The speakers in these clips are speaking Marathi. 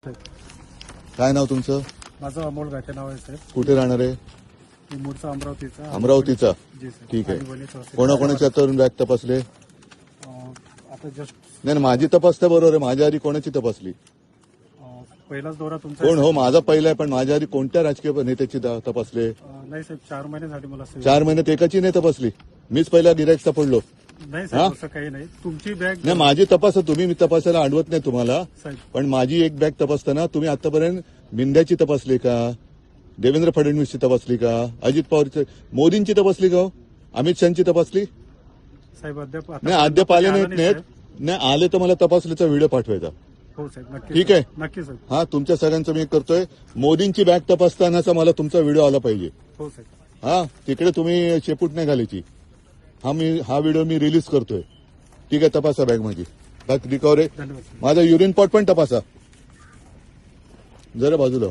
काय नाव तुमचं? माझं अमोल गाठे नाव आहे साहेब. कुठे राहणार आहे? मी मूळचा अमरावतीचा. अमरावतीचा. जी सर. ठीक आहे. आणि वणी तहसील. कोणाकोणाच्या तरुण बॅग तपासले? आता जस्ट नाही नाही, माझी तपासता बरोबर आहे. माझ्या आधी कोणाची तपासली? पहिलाच दौरा तुमचा कोण हो? माझा पहिला आहे, पण माझ्या आधी कोणत्या राजकीय नेत्याची तपासले? नाही साहेब, 4 महिन्यासाठी मला सेवा. 4 महिन्यात एकाची नाही तपासली. मीच पहिला गिराईक सापडलो. नाही साहेब, असं काही नाही. तुमची बॅग नाही, माझी तपासा तुम्ही. मी तपासायला अडवत नाही तुम्हाला, साहेब. पण माझी एक बॅग तपासताना तुम्ही आतापर्यंत मिंद्याची तपासली का? देवेंद्र फडणवीसची तपासली का? अजित पवारची, मोदींची तपासली का? अमित शहाची तपासली? साहेब अद्याप नाही, अद्याप आले नाहीत. नाही आले तर मला तपासलीचा व्हिडिओ पाठवायचा. हो साहेब, नक्की. ठीक आहे. नक्की साहेब. हा, तुमच्या सगळ्यांचं मी करतोय. मोदींची बॅग तपासतानाचा मला तुमचा व्हिडिओ आला पाहिजे. हो साहेब. हा, तिकडे तुम्ही शेपूट नाही घालायची. हा व्हिडिओ मी रिलीज करतोय. ठीक आहे, तपासा बॅग माझी. Bag recovery. धन्यवाद साहेब. माझा युरिन पॉट पण तपासा जरा बाजूला.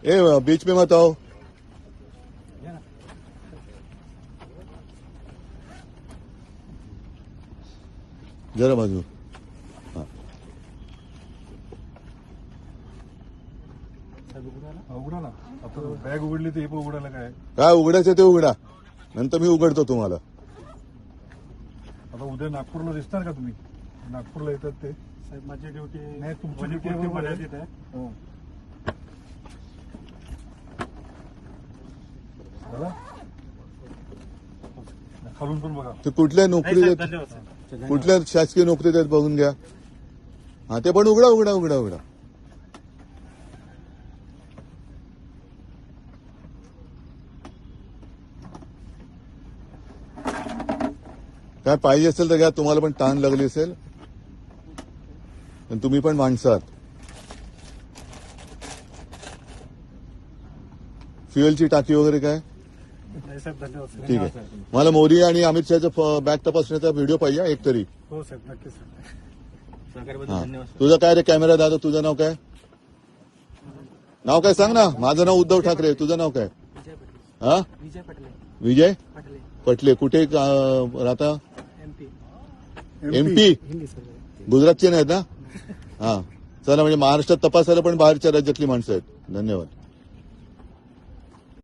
ए, बीच में मत आओ. जरा बाजू. हा. उघडा ना. आता बॅग उघडली तर हे पण उघडायला काय उघडायचं ते उघडा, नंतर मी उघडतो तुम्हाला. आता उद्या नागपूरला दिसणार का तुम्ही? नागपूरला येतात ते साहेब. माझी ड्युटी नाही, तुमची ड्युटी मर्यादित आहे. हो. खालून पण बघा. ते कुठल्या नोकरी देत, धन्यवाद साहेब. कुठल्या शासकीय नोकरी देत बघून घ्या. हा, ते पण उघडा उघडा उघडा उघडा. काय पाहिजे असेल तर घ्या. तुम्हाला पण ताण लागली असेल, पण तुम्ही पण माणसं आहात. फ्युएलची टाकी वगैरे काय? नाही साहेब, धन्यवाद साहेब. ठीक आहे. मला मोदी आणि अमित शहाचं बॅग तपासण्याचा व्हिडिओ पाहिजे एक तरी. हो साहेब, नक्की साहेब. हा. तुझं काय रे कॅमेरा दादा? तुझं नाव काय? नाव काय सांग ना. माझं नाव उद्धव ठाकरे. तुझं नाव काय? हा, विजय पटले. विजय पटले. पटले. कुठे राहता? MP. MP. हिंदी सर. गुजरातचे नाहीत ना? हा, चला. म्हणजे महाराष्ट्रात तपासायला पण बाहेरच्या राज्यातली माणसं आहेत. धन्यवाद.